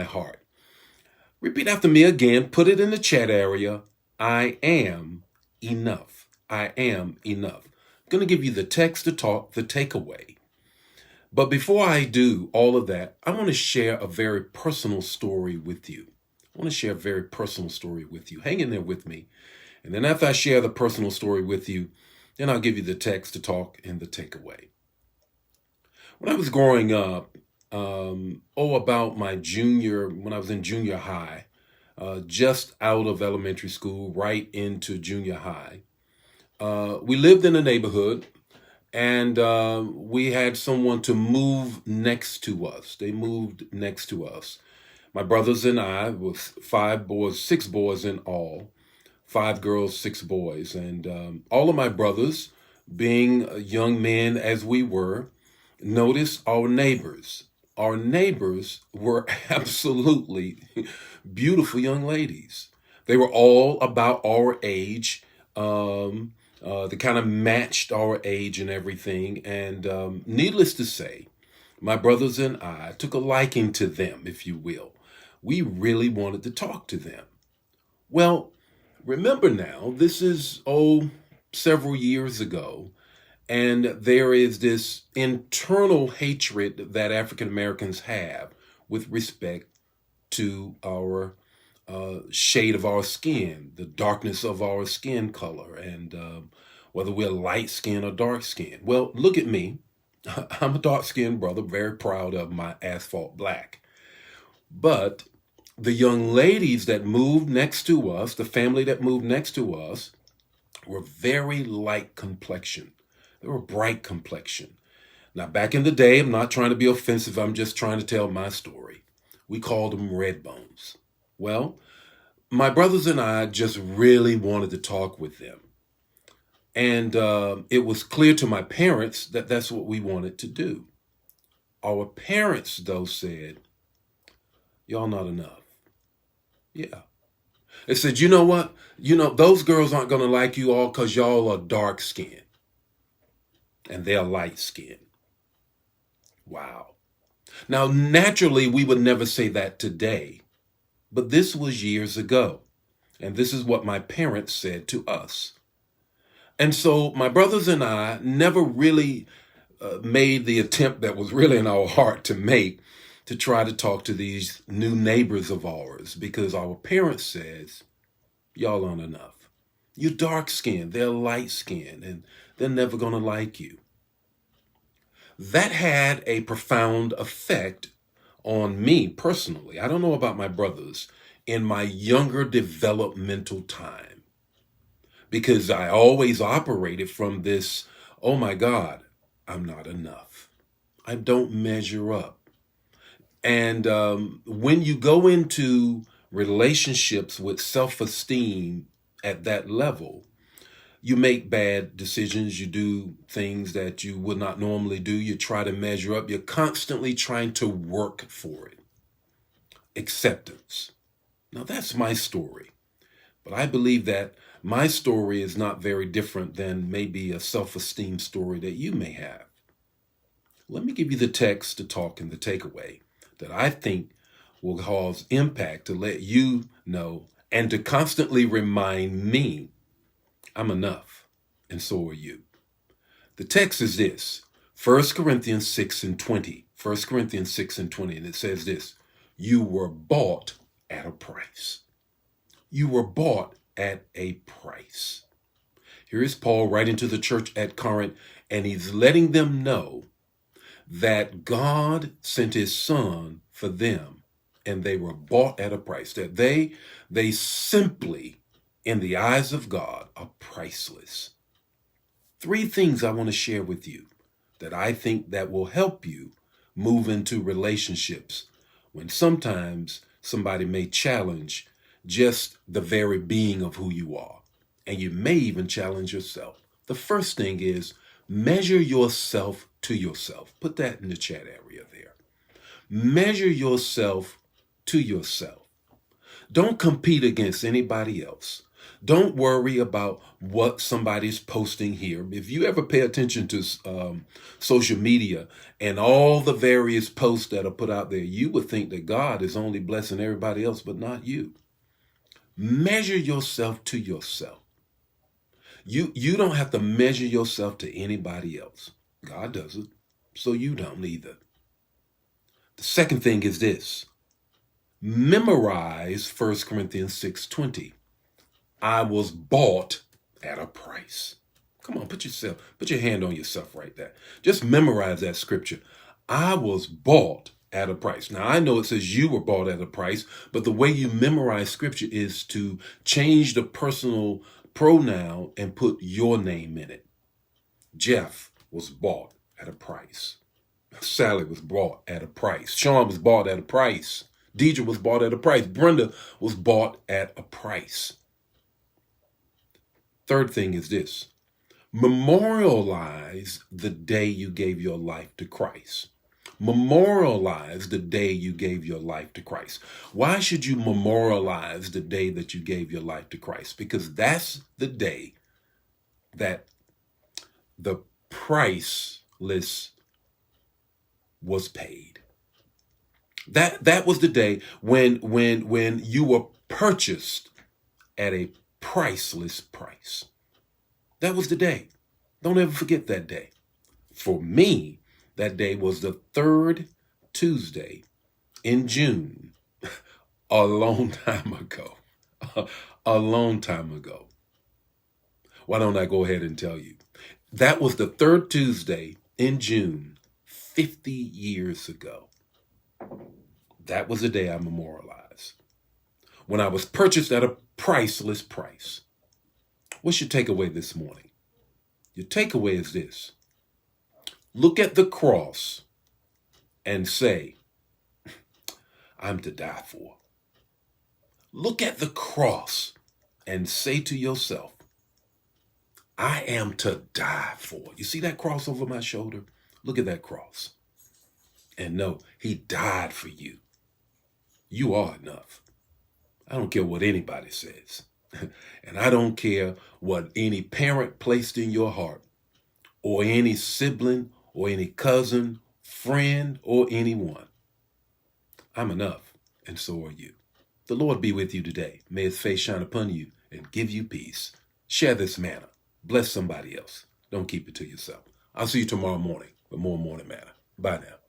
my heart. Repeat after me again. Put it in the chat area. I am enough. I am enough. I'm going to give you the text to talk, the takeaway. But before I do all of that, I want to share a very personal story with you. I want to share a very personal story with you. Hang in there with me. And then after I share the personal story with you, then I'll give you the text to talk and the takeaway. When I was growing up, about when I was in junior high, just out of elementary school, right into junior high, we lived in a neighborhood and we had someone to move next to us. They moved next to us. My brothers and I was six boys in all, 5 girls, 6 boys. And all of my brothers, being young men as we were, noticed our neighbors. Our neighbors were absolutely beautiful young ladies. They were all about our age. They kind of matched our age and everything. And needless to say, my brothers and I took a liking to them, if you will. We really wanted to talk to them. Well, remember now, this is, several years ago. And there is this internal hatred that African Americans have with respect to our shade of our skin, the darkness of our skin color, and whether we're light skin or dark skin. Well, look at me. I'm a dark skinned brother, very proud of my asphalt black. But the young ladies that moved next to us, the family that moved next to us, were very light complexion. They were bright complexion. Now, back in the day, I'm not trying to be offensive. I'm just trying to tell my story. We called them red bones. Well, my brothers and I just really wanted to talk with them. And it was clear to my parents that that's what we wanted to do. Our parents, though, said, y'all not enough. Yeah. They said, you know what? Those girls aren't going to like you all because y'all are dark skinned and they're light skinned. Wow. Now, naturally, we would never say that today, but this was years ago. And this is what my parents said to us. And so my brothers and I never really made the attempt that was really in our heart to make to try to talk to these new neighbors of ours because our parents says, y'all aren't enough. You're dark skinned, they're light skinned, and they're never going to like you. That had a profound effect on me personally. I don't know about my brothers in my younger developmental time because I always operated from this, oh my God, I'm not enough. I don't measure up. And when you go into relationships with self-esteem at that level, you make bad decisions. You do things that you would not normally do. You try to measure up. You're constantly trying to work for it. Acceptance. Now, that's my story. But I believe that my story is not very different than maybe a self-esteem story that you may have. Let me give you the text to talk and the takeaway that I think will cause impact to let you know and to constantly remind me I'm enough, and so are you. The text is this, 1 Corinthians 6 and 20. 1 Corinthians 6 and 20, and it says this, you were bought at a price. You were bought at a price. Here is Paul writing to the church at Corinth, and he's letting them know that God sent his son for them, and they were bought at a price, that they simply, in the eyes of God, are priceless. 3 things I want to share with you that I think that will help you move into relationships when sometimes somebody may challenge just the very being of who you are. And you may even challenge yourself. The first thing is measure yourself to yourself. Put that in the chat area there. Measure yourself to yourself. Don't compete against anybody else. Don't worry about what somebody's posting here. If you ever pay attention to social media and all the various posts that are put out there, you would think that God is only blessing everybody else, but not you. Measure yourself to yourself. You don't have to measure yourself to anybody else. God doesn't, so you don't either. The second thing is this. Memorize 1 Corinthians 6:20. I was bought at a price. Come on, put your hand on yourself right there. Just memorize that scripture. I was bought at a price. Now, I know it says you were bought at a price, but the way you memorize scripture is to change the personal pronoun and put your name in it. Jeff was bought at a price. Sally was bought at a price. Sean was bought at a price. Deidre was bought at a price. Brenda was bought at a price. Third thing is this. Memorialize the day you gave your life to Christ. Memorialize the day you gave your life to Christ. Why should you memorialize the day that you gave your life to Christ? Because that's the day that the price list was paid. That was the day when you were purchased at a priceless price. That was the day. Don't ever forget that day. For me, that day was the third Tuesday in June, a long time ago. A long time ago. Why don't I go ahead and tell you? That was the third Tuesday in June, 50 years ago. That was the day I memorialized. When I was purchased at a priceless price. What's your takeaway this morning? Your takeaway is this. Look at the cross and say, I'm to die for. Look at the cross and say to yourself, I am to die for. You see that cross over my shoulder? Look at that cross. And know, he died for you. You are enough. I don't care what anybody says. And I don't care what any parent placed in your heart, or any sibling, or any cousin, friend, or anyone. I'm enough, and so are you. The Lord be with you today. May his face shine upon you and give you peace. Share this manna. Bless somebody else. Don't keep it to yourself. I'll see you tomorrow morning with more Morning Manna. Bye now.